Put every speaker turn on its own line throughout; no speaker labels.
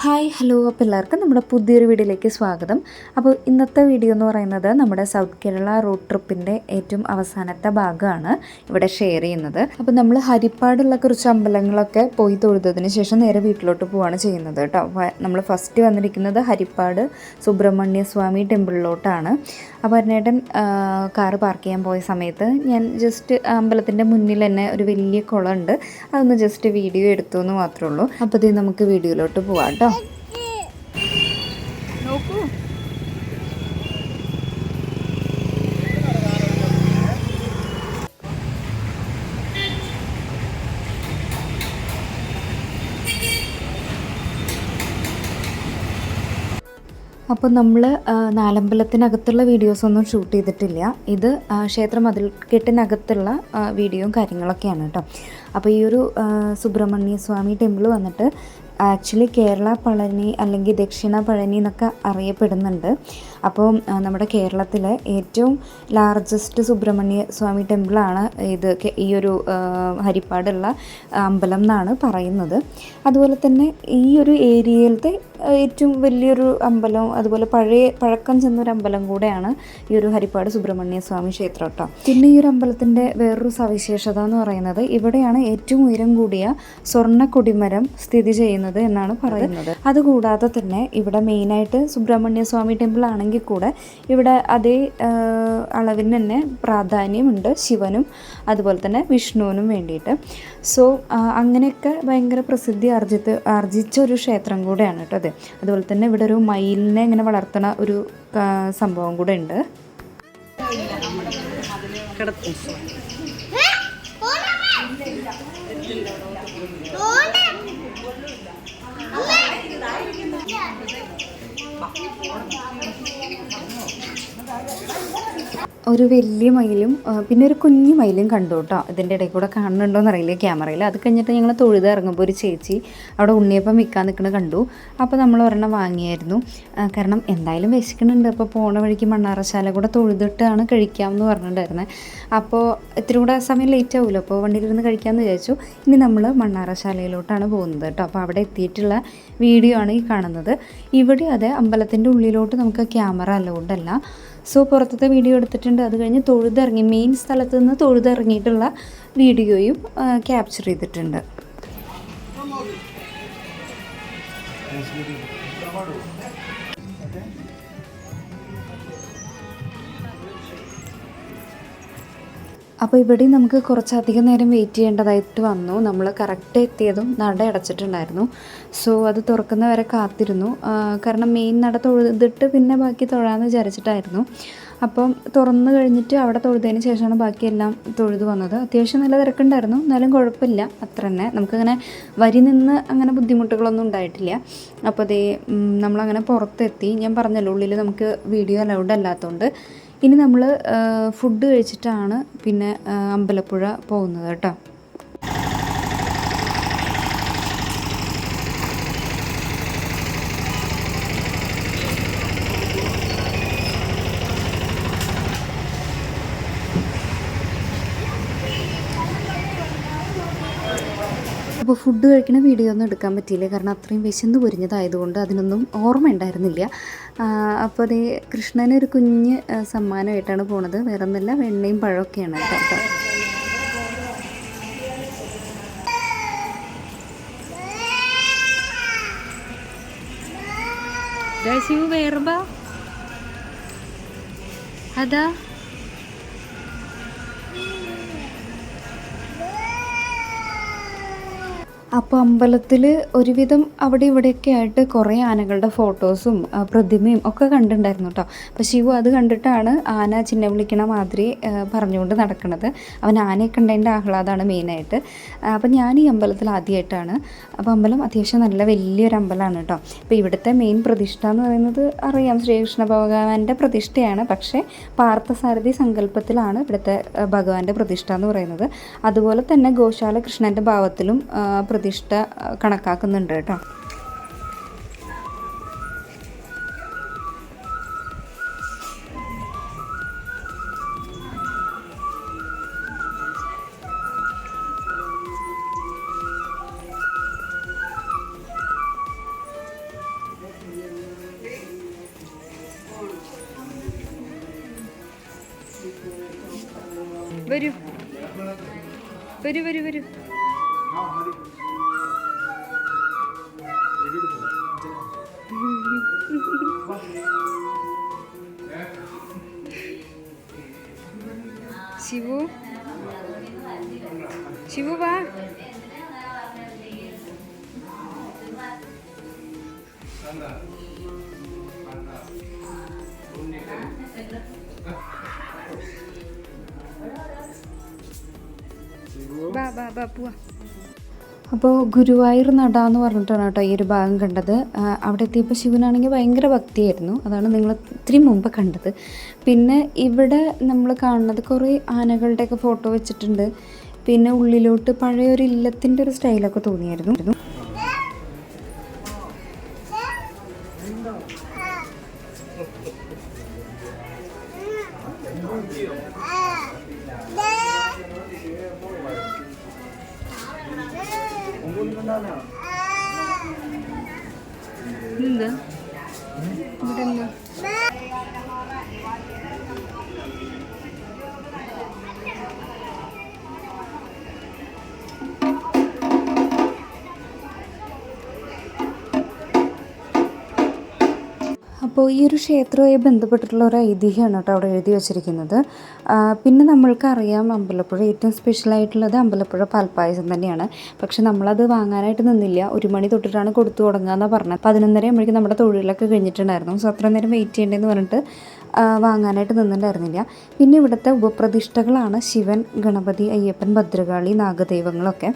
Hi hello അപ്പോൾ എല്ലാവർക്കും നമ്മുടെ പുതിയൊരു വീഡിയോയിലേക്ക് സ്വാഗതം. അപ്പോൾ ഇന്നത്തെ വീഡിയോ എന്ന് പറയുന്നത് നമ്മുടെ സൗത്ത് കേരള റോഡ് ട്രിപ്പിൻ്റെ ഏറ്റവും അവസാനത്തെ ഭാഗമാണ് ഇവിടെ ഷെയർ ചെയ്യുന്നത്. അപ്പോൾ നമ്മൾ ഹരിപ്പാടുള്ള കുറച്ച് അമ്പലങ്ങളൊക്കെ പോയി തൊഴുതതിന് ശേഷം നേരെ വീട്ടിലോട്ട് പോവുകയാണ് ചെയ്യുന്നത് കേട്ടോ. നമ്മൾ ഫസ്റ്റ് വന്നിരിക്കുന്നത് ഹരിപ്പാട് സുബ്രഹ്മണ്യ സ്വാമി ടെമ്പിളിലോട്ടാണ്. അപ്പോൾ അരുണേട്ടൻ കാറ് പാർക്ക് ചെയ്യാൻ പോയ സമയത്ത് ഞാൻ ജസ്റ്റ് അമ്പലത്തിൻ്റെ മുന്നിൽ തന്നെ ഒരു വലിയ കുളമുണ്ട്, അതൊന്ന് ജസ്റ്റ് വീഡിയോ എടുത്തു എന്ന് മാത്രമേ ഉള്ളൂ. അപ്പോൾ ഇത് നമുക്ക് വീഡിയോയിലോട്ട് പോവാം കേട്ടോ. നോക്കൂ, അപ്പോൾ നമ്മൾ നാലമ്പലത്തിനകത്തുള്ള വീഡിയോസൊന്നും ഷൂട്ട് ചെയ്തിട്ടില്ല. ഇത് ക്ഷേത്ര മതിൽക്കെട്ടിനകത്തുള്ള വീഡിയോയും കാര്യങ്ങളൊക്കെയാണ് കേട്ടോ. അപ്പോൾ ഈ ഒരു സുബ്രഹ്മണ്യ സ്വാമി ടെമ്പിൾ വന്നിട്ട് ആക്ച്വലി കേരള പളനി അല്ലെങ്കിൽ ദക്ഷിണ പഴനി എന്നൊക്കെ അറിയപ്പെടുന്നുണ്ട്. അപ്പോൾ നമ്മുടെ കേരളത്തിലെ ഏറ്റവും ലാർജസ്റ്റ് സുബ്രഹ്മണ്യ സ്വാമി ടെമ്പിളാണ് ഇത്, ഈ ഒരു ഹരിപ്പാടുള്ള അമ്പലം എന്നാണ് പറയുന്നത്. അതുപോലെ തന്നെ ഈ ഒരു ഏരിയയിലത്തെ ഏറ്റവും വലിയൊരു അമ്പലം, അതുപോലെ പഴക്കം ചെന്നൊരു അമ്പലം കൂടെയാണ് ഈ ഒരു ഹരിപ്പാട് സുബ്രഹ്മണ്യ സ്വാമി ക്ഷേത്രം കേട്ടോ. പിന്നെ ഈ ഒരു അമ്പലത്തിൻ്റെ വേറൊരു സവിശേഷത എന്ന് പറയുന്നത് ഇവിടെയാണ് ഏറ്റവും ഉയരം കൂടിയ സ്വർണ്ണ കൊടിമരം സ്ഥിതി ചെയ്യുന്നത് എന്നാണ് പറയുന്നത്. അതുകൂടാതെ തന്നെ ഇവിടെ മെയിനായിട്ട് സുബ്രഹ്മണ്യ സ്വാമി ടെമ്പിൾ ആണെങ്കിൽ കൂടെ ഇവിടെ അതേ അളവിന് തന്നെ പ്രാധാന്യമുണ്ട് ശിവനും അതുപോലെ തന്നെ വിഷ്ണുവിനും വേണ്ടിയിട്ട്. സോ അങ്ങനെയൊക്കെ ഭയങ്കര പ്രസിദ്ധി ആർജിച്ച ഒരു ക്ഷേത്രം കൂടെയാണ് കേട്ടോ അത്. അതുപോലെ തന്നെ ഇവിടെ ഒരു മയിലിനെ ഇങ്ങനെ വളർത്തുന്ന ഒരു സംഭവം കൂടെ ഉണ്ട്. ഒരു വലിയ മയിലും പിന്നെ ഒരു കുഞ്ഞു മയിലും കണ്ടു കേട്ടോ. ഇതിൻ്റെ ഇടയിൽ കൂടെ കാണുന്നുണ്ടോയെന്ന് അറിയില്ല ക്യാമറയിൽ. അത് കഴിഞ്ഞിട്ട് ഞങ്ങൾ തൊഴുത് ഇറങ്ങുമ്പോൾ ഒരു ചേച്ചി അവിടെ ഉണ്ണിയപ്പം വിൽക്കാൻ നിൽക്കുന്നത് കണ്ടു. അപ്പോൾ നമ്മൾ ഒരെണ്ണം വാങ്ങിയായിരുന്നു. കാരണം എന്തായാലും വിശക്കുന്നുണ്ട്, അപ്പോൾ പോണ വഴിക്ക് മണ്ണാറശാല കൂടെ തൊഴുതിട്ടാണ് കഴിക്കാമെന്ന് പറഞ്ഞിട്ടുണ്ടായിരുന്നത്. അപ്പോൾ ഇത്തിരി കൂടെ സമയം ലേറ്റ് ആവുമല്ലോ, അപ്പോൾ വണ്ടിയിലിരുന്ന് കഴിക്കാമെന്ന് വിചാരിച്ചു. ഇനി നമ്മൾ മണ്ണാറശാലയിലോട്ടാണ് പോകുന്നത് കേട്ടോ. അപ്പോൾ അവിടെ എത്തിയിട്ടുള്ള വീഡിയോ ആണ് ഈ കാണുന്നത്. ഇവിടെ അതെ അമ്പലത്തിൻ്റെ ഉള്ളിലോട്ട് നമുക്ക് ക്യാമറ അലൗഡല്ല. സോ പുറത്തത്തെ വീഡിയോ എടുത്തിട്ടുണ്ട്. അത് കഴിഞ്ഞ് തൊഴുതിറങ്ങി മെയിൻ സ്ഥലത്ത് നിന്ന് തൊഴുതിറങ്ങിയിട്ടുള്ള വീഡിയോയും ക്യാപ്ചർ ചെയ്തിട്ടുണ്ട്. അപ്പോൾ ഇവിടെ നമുക്ക് കുറച്ചധികം നേരം വെയിറ്റ് ചെയ്യേണ്ടതായിട്ട് വന്നു. നമ്മൾ കറക്റ്റ് എത്തിയതും നട അടച്ചിട്ടുണ്ടായിരുന്നു. സോ അത് തുറക്കുന്നവരെ കാത്തിരുന്നു. കാരണം മെയിൻ നട തൊഴുതിട്ട് പിന്നെ ബാക്കി തൊഴാമെന്ന് വിചാരിച്ചിട്ടായിരുന്നു. അപ്പം തുറന്നു കഴിഞ്ഞിട്ട് അവിടെ തൊഴുതതിന് ശേഷമാണ് ബാക്കിയെല്ലാം തൊഴുതു വന്നത്. അത്യാവശ്യം നല്ല തിരക്കുണ്ടായിരുന്നു, എന്നാലും കുഴപ്പമില്ല അത്ര തന്നെ. നമുക്കങ്ങനെ വരി നിന്ന് അങ്ങനെ ബുദ്ധിമുട്ടുകളൊന്നും ഉണ്ടായിട്ടില്ല. അപ്പോൾ അതേ നമ്മളങ്ങനെ പുറത്തെത്തി. ഞാൻ പറഞ്ഞല്ലോ ഉള്ളിൽ നമുക്ക് വീഡിയോ അലൗഡ് അല്ലാത്തതുകൊണ്ട്. ഇനി നമ്മൾ ഫുഡ് കഴിച്ചിട്ടാണ് പിന്നെ അമ്പലപ്പുഴ പോകുന്നത് കേട്ടോ. അപ്പോൾ ഫുഡ് കഴിക്കുന്ന വീഡിയോ ഒന്നും എടുക്കാൻ പറ്റിയില്ല, കാരണം അത്രയും വിശന്ന് പൊരിഞ്ഞതായതുകൊണ്ട് അതിനൊന്നും ഓർമ്മ ഉണ്ടായിരുന്നില്ല. അപ്പോൾ അതേ കൃഷ്ണന് ഒരു കുഞ്ഞ് സമ്മാനമായിട്ടാണ് പോണത്. വേറെ ഒന്നുമില്ല, വെണ്ണയും പഴമൊക്കെയാണ് കേട്ടോ. വേറെന്താ അതാ അപ്പോൾ അമ്പലത്തിൽ ഒരുവിധം അവിടെ ഇവിടെയൊക്കെ ആയിട്ട് കുറേ ആനകളുടെ ഫോട്ടോസും പ്രതിമയും ഒക്കെ കണ്ടിട്ടുണ്ടായിരുന്നു കേട്ടോ. അപ്പോൾ ശിവു അത് കണ്ടിട്ടാണ് ആന ചിഹ്ന വിളിക്കണ മാതിരി പറഞ്ഞുകൊണ്ട് നടക്കുന്നത്. അവൻ ആനയെ കണ്ടതിൻ്റെ ആഹ്ലാദമാണ് മെയിനായിട്ട്. അപ്പോൾ ഞാൻ ഈ അമ്പലത്തിൽ ആദ്യമായിട്ടാണ്. അപ്പോൾ അമ്പലം അത്യാവശ്യം നല്ല വലിയൊരു അമ്പലമാണ് കേട്ടോ. അപ്പോൾ ഇവിടുത്തെ മെയിൻ പ്രതിഷ്ഠ എന്ന് പറയുന്നത് അറിയാം, ശ്രീകൃഷ്ണ ഭഗവാന്റെ പ്രതിഷ്ഠയാണ്. പക്ഷേ പാർത്ഥസാരഥി സങ്കല്പത്തിലാണ് ഇവിടുത്തെ ഭഗവാന്റെ പ്രതിഷ്ഠ എന്ന് പറയുന്നത്. അതുപോലെ തന്നെ ഗോശാല കൃഷ്ണൻ്റെ ഭാവത്തിലും പ്രതിഷ്ഠ കണക്കാക്കുന്നുണ്ട് കേട്ടോ. വരൂ വരൂ വരൂ വരൂ. ശിവു ശിവു വാ. അപ്പോൾ ഗുരുവായൂർ നട എന്ന് പറഞ്ഞിട്ടാണ് കേട്ടോ ഈ ഒരു ഭാഗം കണ്ടത്. അവിടെ എത്തിയപ്പോൾ ശിവനാണെങ്കിൽ ഭയങ്കര ഭക്തിയായിരുന്നു. അതാണ് നിങ്ങൾ ഇത്തിരി മുമ്പ് കണ്ടത്. പിന്നെ ഇവിടെ നമ്മൾ കാണുന്നത് കുറേ ആനകളുടെയൊക്കെ ഫോട്ടോ വെച്ചിട്ടുണ്ട്. പിന്നെ ഉള്ളിലോട്ട് പഴയ ഒരു ഇല്ലത്തിൻ്റെ ഒരു സ്റ്റൈലൊക്കെ തോന്നിയായിരുന്നു. എന്താ ഇവിടെ എന്താ അപ്പോൾ ഈ ഒരു ക്ഷേത്രവുമായി ബന്ധപ്പെട്ടിട്ടുള്ള ഒരു ഐതിഹ്യമാണ് കേട്ടോ അവിടെ എഴുതി വച്ചിരിക്കുന്നത്. പിന്നെ നമ്മൾക്കറിയാം അമ്പലപ്പുഴ ഏറ്റവും സ്പെഷ്യലായിട്ടുള്ളത് അമ്പലപ്പുഴ പാൽപ്പായസം തന്നെയാണ്. പക്ഷെ നമ്മളത് വാങ്ങാനായിട്ട് നിന്നില്ല. 1 മണി തൊട്ടിട്ടാണ് കൊടുത്തു തുടങ്ങുക എന്നാണ് പറഞ്ഞത്. 11:30 ആകുമ്പോഴേക്കും നമ്മുടെ തൊഴിലൊക്കെ കഴിഞ്ഞിട്ടുണ്ടായിരുന്നു. സോ അത്ര നേരം വെയിറ്റ് ചെയ്യേണ്ടതെന്ന് പറഞ്ഞിട്ട് വാങ്ങാനായിട്ട് നിന്നിട്ടുണ്ടായിരുന്നില്ല. പിന്നെ ഇവിടുത്തെ ഉപപ്രതിഷ്ഠകളാണ് ശിവൻ, ഗണപതി, അയ്യപ്പൻ, ഭദ്രകാളി, നാഗദൈവങ്ങളൊക്കെ.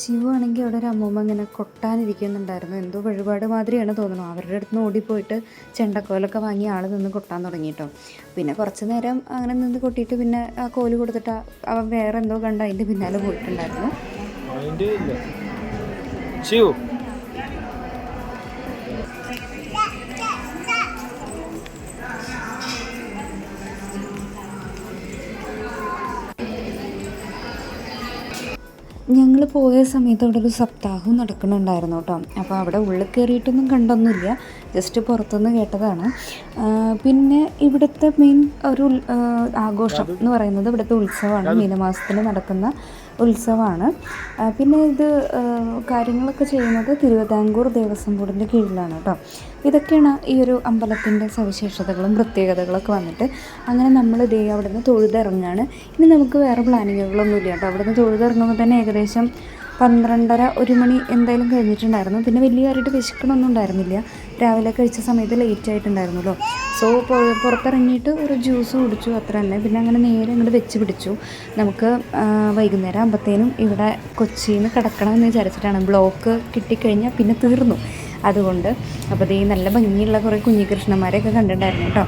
ശിവ ആണെങ്കിൽ അവിടെ ഒരു അമ്മൂമ്മ ഇങ്ങനെ കൊട്ടാനിരിക്കുന്നുണ്ടായിരുന്നു. എന്തോ വഴിപാട് മാതിരിയാണ് തോന്നുന്നു. അവരുടെ അടുത്ത് നിന്ന് ഓടിപ്പോയിട്ട് ചെണ്ടക്കോലൊക്കെ വാങ്ങി ആൾ നിന്ന് കൊട്ടാൻ തുടങ്ങിയിട്ടോ. പിന്നെ കുറച്ച് നേരം അങ്ങനെ നിന്ന് കൊട്ടിയിട്ട് പിന്നെ ആ കോല് കൊടുത്തിട്ട് അവൻ വേറെ എന്തോ കണ്ട് അതിൻ്റെ പിന്നാലെ പോയിട്ടുണ്ടായിരുന്നു. ഞങ്ങൾ പോയ സമയത്ത് അവിടെ ഒരു സപ്താഹം നടക്കുന്നുണ്ടായിരുന്നു കേട്ടോ. അപ്പോൾ അവിടെ ഉള്ളിൽ കയറിയിട്ടൊന്നും കണ്ടൊന്നുമില്ല, ജസ്റ്റ് പുറത്തുനിന്ന് കേട്ടതാണ്. പിന്നെ ഇവിടുത്തെ മെയിൻ ഒരു ആഘോഷം എന്ന് പറയുന്നത് ഇവിടുത്തെ ഉത്സവമാണ്. മീനമാസത്തിൽ നടക്കുന്ന ഉത്സവമാണ്. പിന്നെ ഇത് കാര്യങ്ങളൊക്കെ ചെയ്യുന്നത് തിരുവിതാംകൂർ ദേവസ്വം ബോർഡിൻ്റെ കീഴിലാണ് കേട്ടോ. ഇതൊക്കെയാണ് ഈ ഒരു അമ്പലത്തിൻ്റെ സവിശേഷതകളും പ്രത്യേകതകളൊക്കെ വന്നിട്ട്. അങ്ങനെ നമ്മൾ ഇതേ അവിടെ നിന്ന് തൊഴുതിറങ്ങാണ്. ഇനി നമുക്ക് വേറെ പ്ലാനിങ്ങുകളൊന്നുമില്ല കേട്ടോ. അവിടെ നിന്ന് തൊഴുതിറങ്ങുമ്പോൾ തന്നെ ഏകദേശം 12:30 1 മണി എന്തായാലും കഴിഞ്ഞിട്ടുണ്ടായിരുന്നു. പിന്നെ വലിയ കാര്യമായിട്ട് വിശക്കണമൊന്നും ഉണ്ടായിരുന്നില്ല. രാവിലെ കഴിച്ച സമയത്ത് ലേറ്റ് ആയിട്ടുണ്ടായിരുന്നല്ലോ. സോ പുറത്തിറങ്ങിയിട്ട് ഒരു ജ്യൂസ് കുടിച്ചു, അത്ര തന്നെ. പിന്നെ അങ്ങനെ നേരെ ഇങ്ങോട്ട് വെച്ച് പിടിച്ചു. നമുക്ക് വൈകുന്നേരം ആകുമ്പോഴത്തേനും ഇവിടെ കൊച്ചിയിൽ നിന്ന് കിടക്കണമെന്ന് വിചാരിച്ചിട്ടാണ്. ബ്ലോക്ക് കിട്ടിക്കഴിഞ്ഞാൽ പിന്നെ തീർന്നു. അതുകൊണ്ട് അപ്പോൾ ഈ നല്ല ഭംഗിയുള്ള കുറേ കുഞ്ഞികൃഷ്ണന്മാരെയൊക്കെ കണ്ടിട്ടുണ്ടായിരുന്നു കേട്ടോ.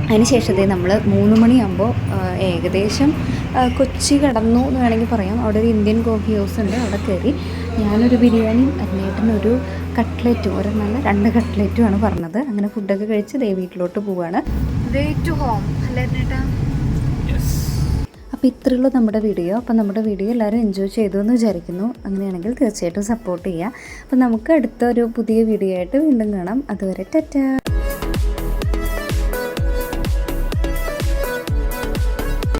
അതിന് ശേഷത്തെ നമ്മൾ 3 മണിയാകുമ്പോൾ ഏകദേശം കൊച്ചി കടന്നു എന്ന് വേണമെങ്കിൽ പറയാം. അവിടെ ഒരു ഇന്ത്യൻ കോഫി ഹൗസ് ഉണ്ട്. അവിടെ കയറി ഞാനൊരു ബിരിയാണിയും അന്നേട്ടനൊരു കട്ട്ലറ്റും, ഒരെണ്ണല്ല 2 കട്ട്ലറ്റുമാണ് പറഞ്ഞത്. അങ്ങനെ ഫുഡൊക്കെ കഴിച്ച് ദേ വീട്ടിലോട്ട് പോവുകയാണ്. വേ ടു ഹോം അല്ലേ അന്നേട്ടാ? അപ്പോൾ ഇത്രയുള്ളൂ നമ്മുടെ വീഡിയോ. അപ്പോൾ നമ്മുടെ വീഡിയോ എല്ലാവരും എൻജോയ് ചെയ്തു എന്ന് വിചാരിക്കുന്നു. അങ്ങനെയാണെങ്കിൽ തീർച്ചയായിട്ടും സപ്പോർട്ട് ചെയ്യുക. അപ്പോൾ നമുക്ക് അടുത്ത ഒരു പുതിയ വീഡിയോ ആയിട്ട് വീണ്ടും കാണാം. അതുവരെ ടാറ്റാ.